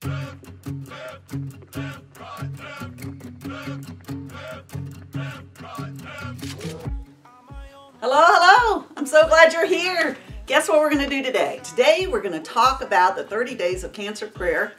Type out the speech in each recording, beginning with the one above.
Hello, hello. I'm so glad you're here. Guess what we're going to do today? Today we're going to talk about the 30 days of cancer prayer.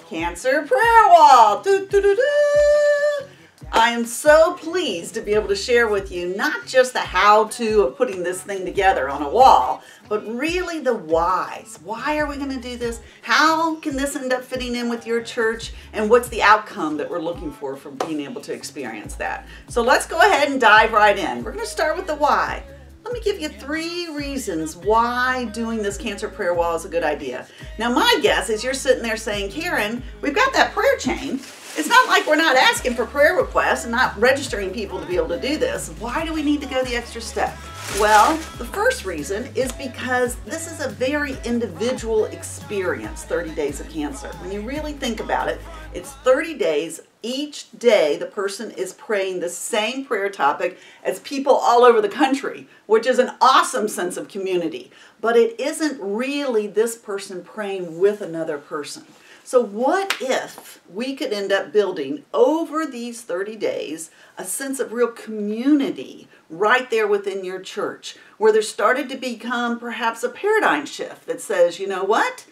Cancer prayer wall. Doo, doo, doo, doo. I am so pleased to be able to share with you not just the how-to of putting this thing together on a wall, but really the whys. Why are we going to do this? How can this end up fitting in with your church? And what's the outcome that we're looking for being able to experience that? So let's go ahead and dive right in. We're going to start with the why. Let me give you 3 reasons why doing this cancer prayer wall is a good idea. Now my guess is you're sitting there saying, Karen, we've got that prayer chain. It's not like we're not asking for prayer requests and not registering people to be able to do this. Why do we need to go the extra step? Well, the first reason is because this is a very individual experience, 30 days of cancer. When you really think about it, it's 30 days. Each day the person is praying the same prayer topic as people all over the country, which is an awesome sense of community. But it isn't really this person praying with another person. So what if we could end up building over these 30 days a sense of real community right there within your church, where there started to become perhaps a paradigm shift that says, you know what?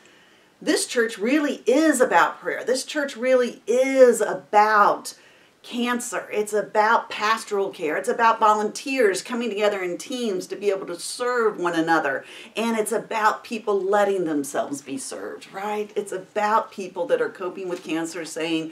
This church really is about prayer. This church really is about cancer. It's about pastoral care. It's about volunteers coming together in teams to be able to serve one another. And it's about people letting themselves be served, right? It's about people that are coping with cancer saying,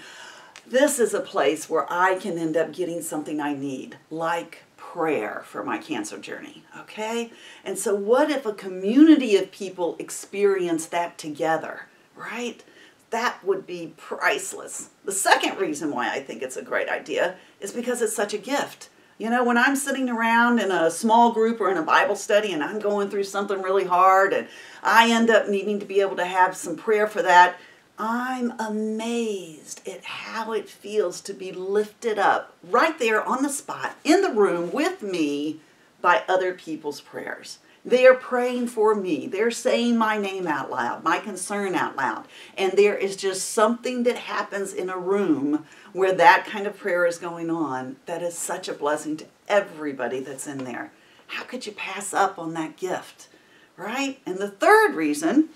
this is a place where I can end up getting something I need, like prayer for my cancer journey, okay? And so what if a community of people experience that together, right? That would be priceless. The second reason why I think it's a great idea is because it's such a gift. You know, when I'm sitting around in a small group or in a Bible study and I'm going through something really hard and I end up needing to be able to have some prayer for that, I'm amazed at how it feels to be lifted up right there on the spot in the room with me by other people's prayers. They are praying for me. They're saying my name out loud, my concern out loud. And there is just something that happens in a room where that kind of prayer is going on that is such a blessing to everybody that's in there. How could you pass up on that gift, right? And the third reason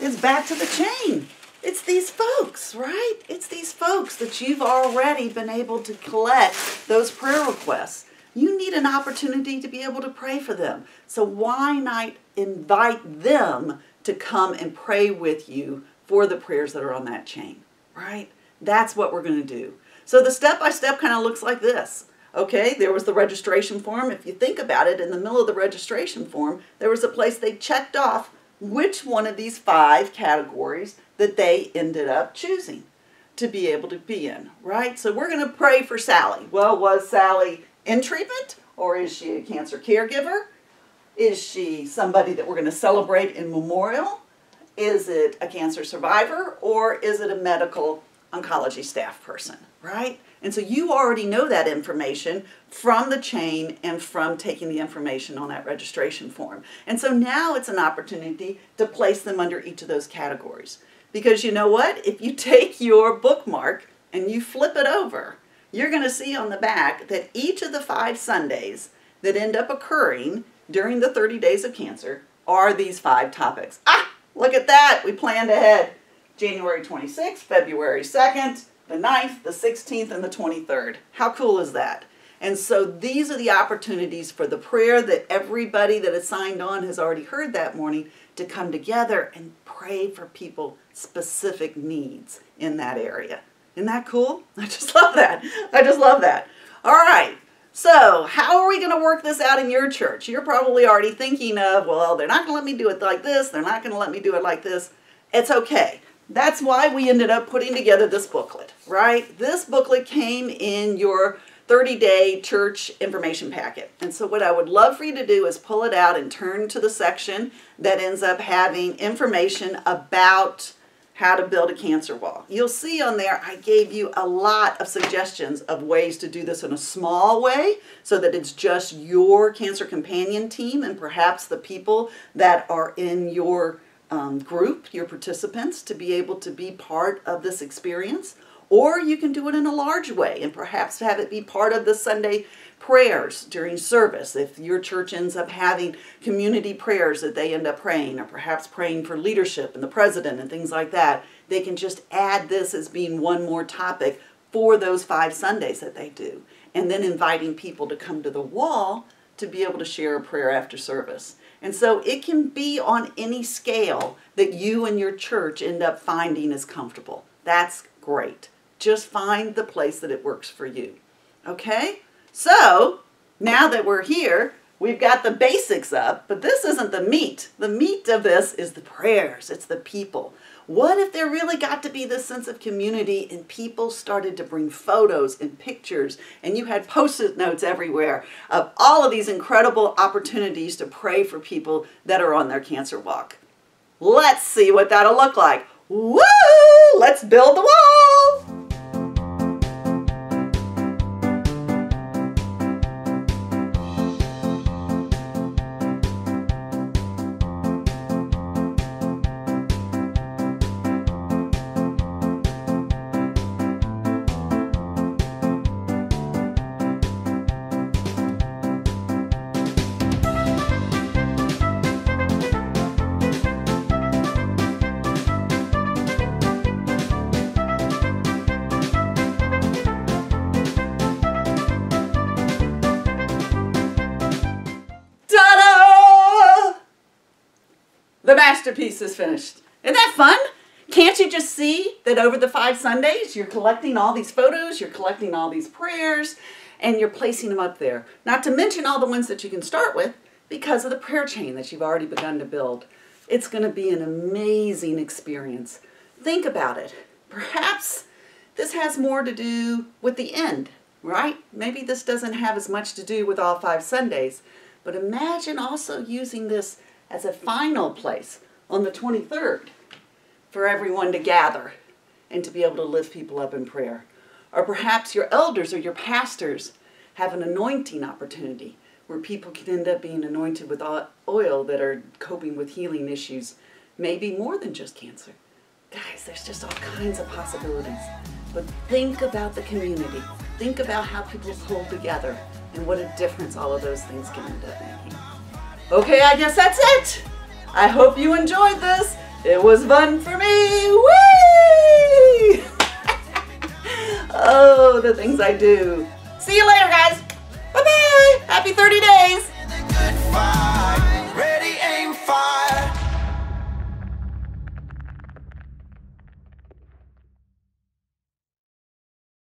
is back to the chain. It's these folks, right? It's these folks that you've already been able to collect those prayer requests. You need an opportunity to be able to pray for them. So why not invite them to come and pray with you for the prayers that are on that chain, right? That's what we're going to do. So the step-by-step kind of looks like this. Okay, there was the registration form. If you think about it, in the middle of the registration form, there was a place they checked off which one of these 5 categories that they ended up choosing to be able to be in, right? So we're going to pray for Sally. Well, was Sally in treatment, or is she a cancer caregiver? Is she somebody that we're going to celebrate in memorial? Is it a cancer survivor, or is it a medical oncology staff person, right? And so you already know that information from the chain and from taking the information on that registration form. And so now it's an opportunity to place them under each of those categories. Because you know what? If you take your bookmark and you flip it over, you're going to see on the back that each of the 5 Sundays that end up occurring during the 30 days of cancer are these 5 topics. Ah, look at that. We planned ahead. January 26th, February 2nd, the 9th, the 16th, and the 23rd. How cool is that? And so these are the opportunities for the prayer that everybody that is signed on has already heard that morning to come together and pray for people's specific needs in that area. Isn't that cool? I just love that. I just love that. All right. So how are we going to work this out in your church? You're probably already thinking of, well, they're not going to let me do it like this. They're not going to let me do it like this. It's okay. That's why we ended up putting together this booklet, right? This booklet came in your 30-day church information packet. And so what I would love for you to do is pull it out and turn to the section that ends up having information about how to build a cancer wall. You'll see on there I gave you a lot of suggestions of ways to do this in a small way so that it's just your cancer companion team and perhaps the people that are in your group your participants to be able to be part of this experience, or you can do it in a large way and perhaps have it be part of the Sunday prayers during service. If your church ends up having community prayers that they end up praying, or perhaps praying for leadership and the president and things like that, they can just add this as being one more topic for those 5 Sundays that they do. And then inviting people to come to the wall to be able to share a prayer after service. And so it can be on any scale that you and your church end up finding is comfortable. That's great. Just find the place that it works for you. Okay? So, now that we're here, we've got the basics up, but this isn't the meat. The meat of this is the prayers. It's the people. What if there really got to be this sense of community and people started to bring photos and pictures and you had post-it notes everywhere of all of these incredible opportunities to pray for people that are on their cancer walk? Let's see what that'll look like. Woo! Let's build the wall! The masterpiece is finished. Isn't that fun? Can't you just see that over the 5 Sundays, you're collecting all these photos, you're collecting all these prayers, and you're placing them up there. Not to mention all the ones that you can start with because of the prayer chain that you've already begun to build. It's going to be an amazing experience. Think about it. Perhaps this has more to do with the end, right? Maybe this doesn't have as much to do with all 5 Sundays, but imagine also using this as a final place on the 23rd for everyone to gather and to be able to lift people up in prayer. Or perhaps your elders or your pastors have an anointing opportunity where people can end up being anointed with oil that are coping with healing issues, maybe more than just cancer. Guys, there's just all kinds of possibilities. But think about the community. Think about how people pull together and what a difference all of those things can end up making. Okay, I guess that's it. I hope you enjoyed this. It was fun for me. Whee! Oh, the things I do. See you later, guys. Bye-bye. Happy 30 days.